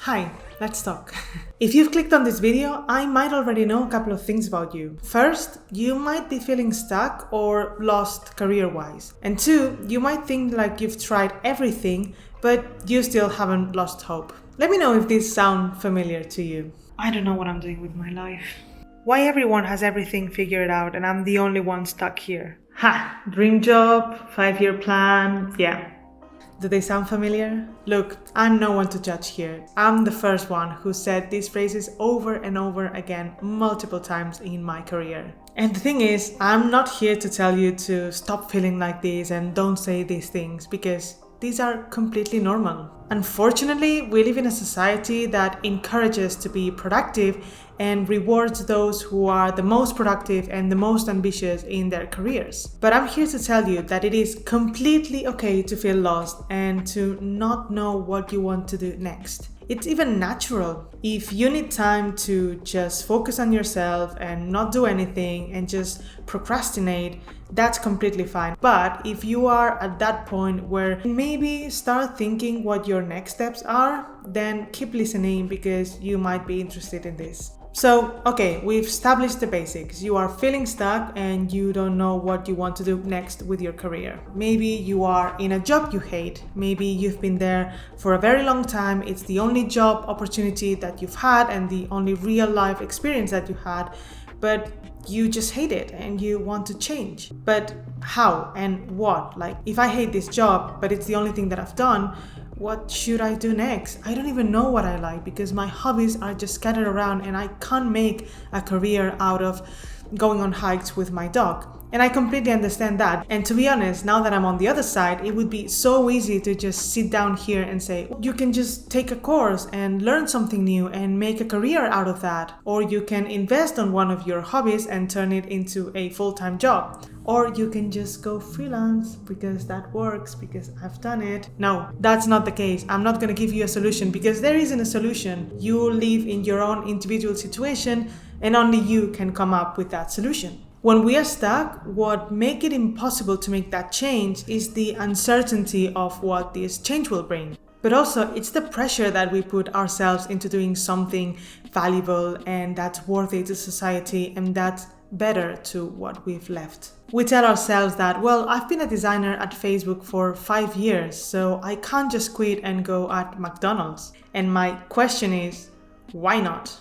Hi, let's talk. If you've clicked on this video, I might already know a couple of things about you. First, you might be feeling stuck or lost career-wise. And two, you might think like you've tried everything, but you still haven't lost hope. Let me know if these sound familiar to you. I don't know what I'm doing with my life. Why everyone has everything figured out and I'm the only one stuck here? Ha! Dream job, 5-year plan, yeah. Do they sound familiar? Look, I'm no one to judge here. I'm the first one who said these phrases over and over again multiple times in my career. And the thing is, I'm not here to tell you to stop feeling like this and don't say these things, because these are completely normal. Unfortunately, we live in a society that encourages to be productive and rewards those who are the most productive and the most ambitious in their careers. But I'm here to tell you that it is completely okay to feel lost and to not know what you want to do next. It's even natural. If you need time to just focus on yourself and not do anything and just procrastinate, that's completely fine. But if you are at that point where maybe start thinking what your next steps are, then keep listening because you might be interested in this. So, okay, we've established the basics. You are feeling stuck and you don't know what you want to do next with your career. Maybe you are in a job you hate. Maybe you've been there for a very long time. It's the only job opportunity that you've had and the only real life experience that you had, but you just hate it and you want to change. But how and what? Like, if I hate this job, but it's the only thing that I've done, what should I do next? I don't even know what I like because my hobbies are just scattered around and I can't make a career out of going on hikes with my dog. And I completely understand that. And to be honest, now that I'm on the other side, it would be so easy to just sit down here and say, you can just take a course and learn something new and make a career out of that. Or you can invest on one of your hobbies and turn it into a full-time job. Or you can just go freelance because that works, because I've done it. No, that's not the case. I'm not going to give you a solution because there isn't a solution. You live in your own individual situation and only you can come up with that solution. When we are stuck, what makes it impossible to make that change is the uncertainty of what this change will bring. But also, it's the pressure that we put ourselves into doing something valuable and that's worthy to society and that's better to what we've left. We tell ourselves that, well, I've been a designer at Facebook for 5 years, so I can't just quit and go at McDonald's. And my question is, why not?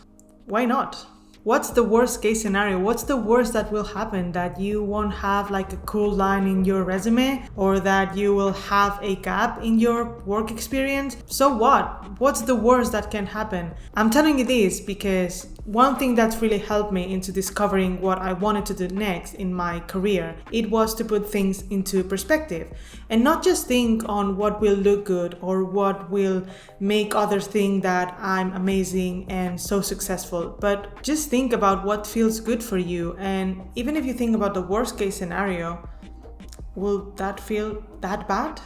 Why not? What's the worst case scenario? What's the worst that will happen? That you won't have like a cool line in your resume or that you will have a gap in your work experience? So what? What's the worst that can happen? I'm telling you this because one thing that's really helped me into discovering what I wanted to do next in my career, it was to put things into perspective and not just think on what will look good or what will make others think that I'm amazing and so successful, but just think about what feels good for you. And even if you think about the worst case scenario, will that feel that bad?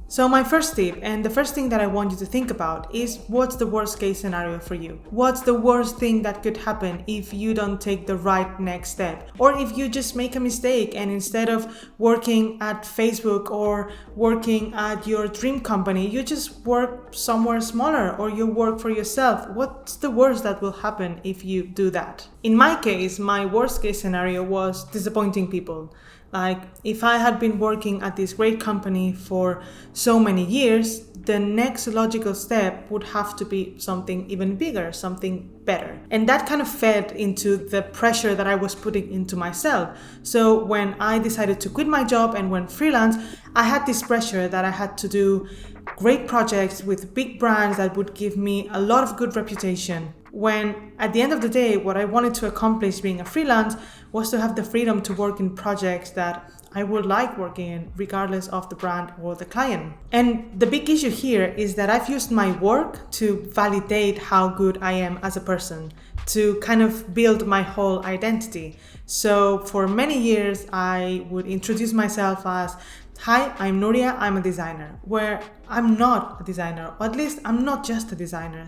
So my first tip, and the first thing that I want you to think about, is what's the worst case scenario for you? What's the worst thing that could happen if you don't take the right next step? Or if you just make a mistake and instead of working at Facebook or working at your dream company, you just work somewhere smaller or you work for yourself. What's the worst that will happen if you do that? In my case, my worst case scenario was disappointing people. Like, if I had been working at this great company for so many years, the next logical step would have to be something even bigger, something better. And that kind of fed into the pressure that I was putting into myself. So when I decided to quit my job and went freelance, I had this pressure that I had to do great projects with big brands that would give me a lot of good reputation. When at the end of the day, what I wanted to accomplish being a freelance was to have the freedom to work in projects that I would like working in, regardless of the brand or the client. And the big issue here is that I've used my work to validate how good I am as a person, to kind of build my whole identity. So for many years, I would introduce myself as, hi, I'm Nuria, I'm a designer, where I'm not a designer, or at least I'm not just a designer.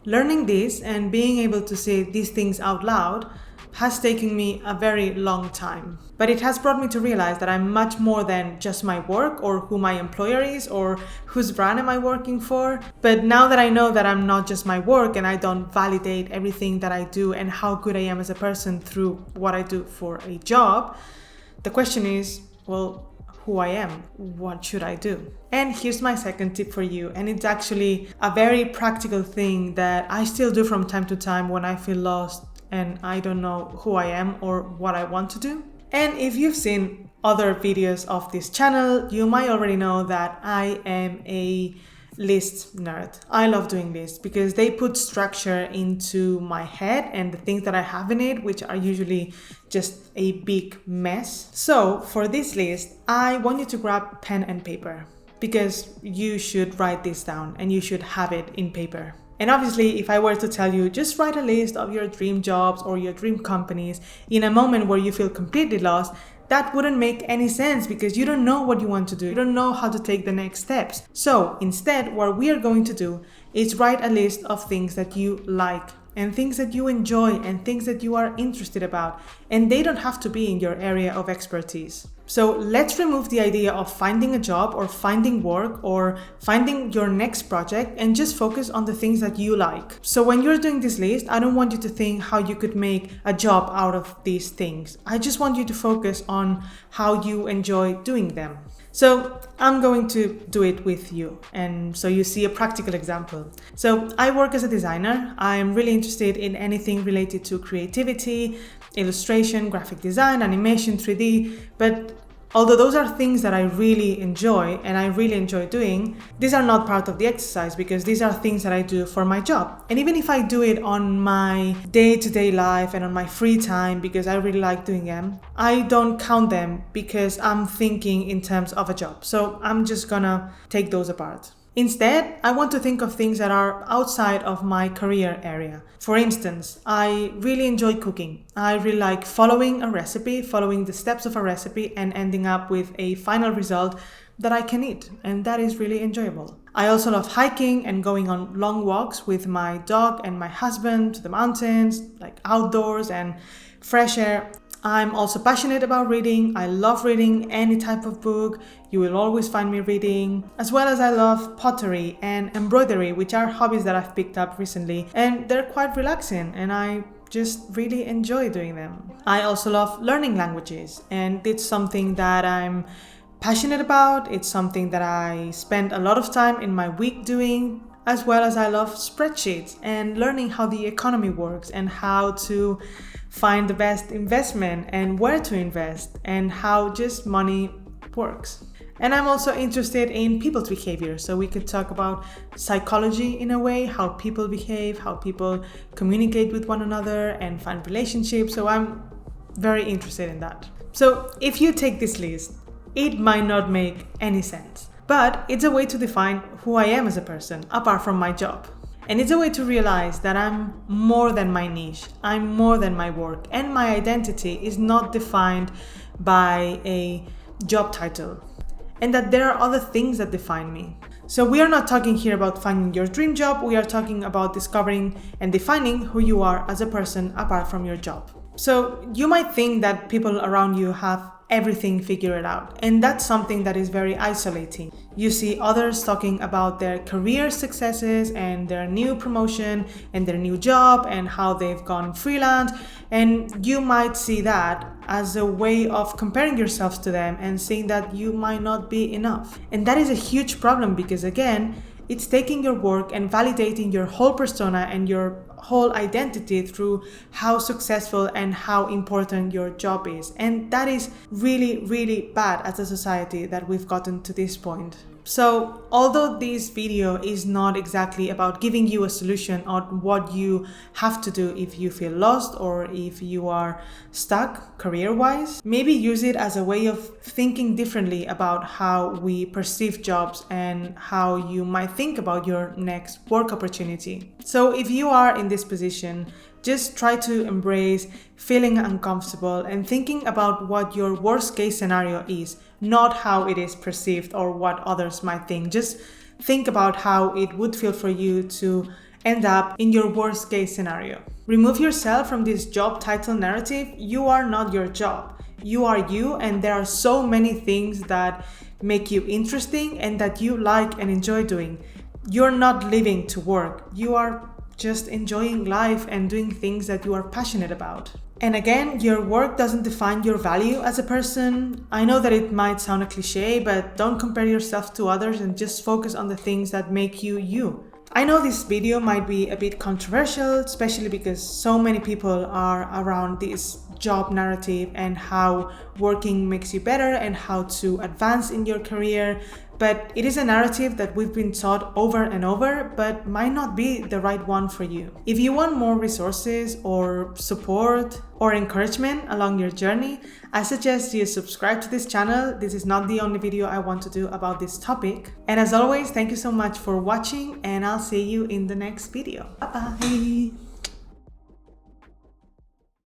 Learning this and being able to say these things out loud has taken me a very long time. But it has brought me to realize that I'm much more than just my work or who my employer is or whose brand am I working for. But now that I know that I'm not just my work and I don't validate everything that I do and how good I am as a person through what I do for a job, the question is, well, who I am, what should I do? And here's my second tip for you, and it's actually a very practical thing that I still do from time to time when I feel lost and I don't know who I am or what I want to do. And if you've seen other videos of this channel, you might already know that I am a list nerd. I love doing lists because they put structure into my head and the things that I have in it, which are usually just a big mess. So for this list, I want you to grab pen and paper because you should write this down and you should have it in paper. And obviously, if I were to tell you, just write a list of your dream jobs or your dream companies in a moment where you feel completely lost, that wouldn't make any sense because you don't know what you want to do. You don't know how to take the next steps. So instead, what we are going to do is write a list of things that you like and things that you enjoy and things that you are interested about. And they don't have to be in your area of expertise. So let's remove the idea of finding a job or finding work or finding your next project and just focus on the things that you like. So when you're doing this list, I don't want you to think how you could make a job out of these things. I just want you to focus on how you enjoy doing them. So I'm going to do it with you. And so you see a practical example. So I work as a designer. I'm really interested in anything related to creativity, illustration, graphic design, animation, 3D. But although those are things that I really enjoy and I really enjoy doing, these are not part of the exercise because these are things that I do for my job. And even if I do it on my day-to-day life and on my free time because I really like doing them, I don't count them because I'm thinking in terms of a job. So I'm just gonna take those apart. Instead, I want to think of things that are outside of my career area. For instance, I really enjoy cooking. I really like following a recipe, following the steps of a recipe and ending up with a final result that I can eat, and that is really enjoyable. I also love hiking and going on long walks with my dog and my husband to the mountains, like outdoors and fresh air. I'm also passionate about reading. I love reading any type of book. You will always find me reading, as well as I love pottery and embroidery, which are hobbies that I've picked up recently, and they're quite relaxing and I just really enjoy doing them. I also love learning languages, and it's something that I'm passionate about. It's something that I spend a lot of time in my week doing, as well as I love spreadsheets and learning how the economy works and how to find the best investment and where to invest and how just money works. And I'm also interested in people's behavior. So we could talk about psychology in a way, how people behave, how people communicate with one another and find relationships. So I'm very interested in that. So if you take this list, it might not make any sense, but it's a way to define who I am as a person apart from my job. And it's a way to realize that I'm more than my niche, I'm more than my work, and my identity is not defined by a job title, and that there are other things that define me. So we are not talking here about finding your dream job, we are talking about discovering and defining who you are as a person apart from your job. So you might think that people around you have everything figured out, and that's something that is very isolating. You see others talking about their career successes and their new promotion and their new job and how they've gone freelance, and you might see that as a way of comparing yourselves to them and saying that you might not be enough. And that is a huge problem because again, it's taking your work and validating your whole persona and your whole identity through how successful and how important your job is. And that is really, really bad as a society that we've gotten to this point. So although this video is not exactly about giving you a solution on what you have to do if you feel lost or if you are stuck career-wise, maybe use it as a way of thinking differently about how we perceive jobs and how you might think about your next work opportunity. So if you are in this position, just try to embrace feeling uncomfortable and thinking about what your worst case scenario is, not how it is perceived or what others might think. Just think about how it would feel for you to end up in your worst case scenario. Remove yourself from this job title narrative. You are not your job. You are you, and there are so many things that make you interesting and that you like and enjoy doing. You're not living to work. You are just enjoying life and doing things that you are passionate about. And again, your work doesn't define your value as a person. I know that it might sound a cliche, but don't compare yourself to others and just focus on the things that make you you. I know this video might be a bit controversial, especially because so many people are around this job narrative and how working makes you better and how to advance in your career. But it is a narrative that we've been taught over and over, but might not be the right one for you. If you want more resources or support or encouragement along your journey, I suggest you subscribe to this channel. This is not the only video I want to do about this topic. And as always, thank you so much for watching, and I'll see you in the next video. Bye bye.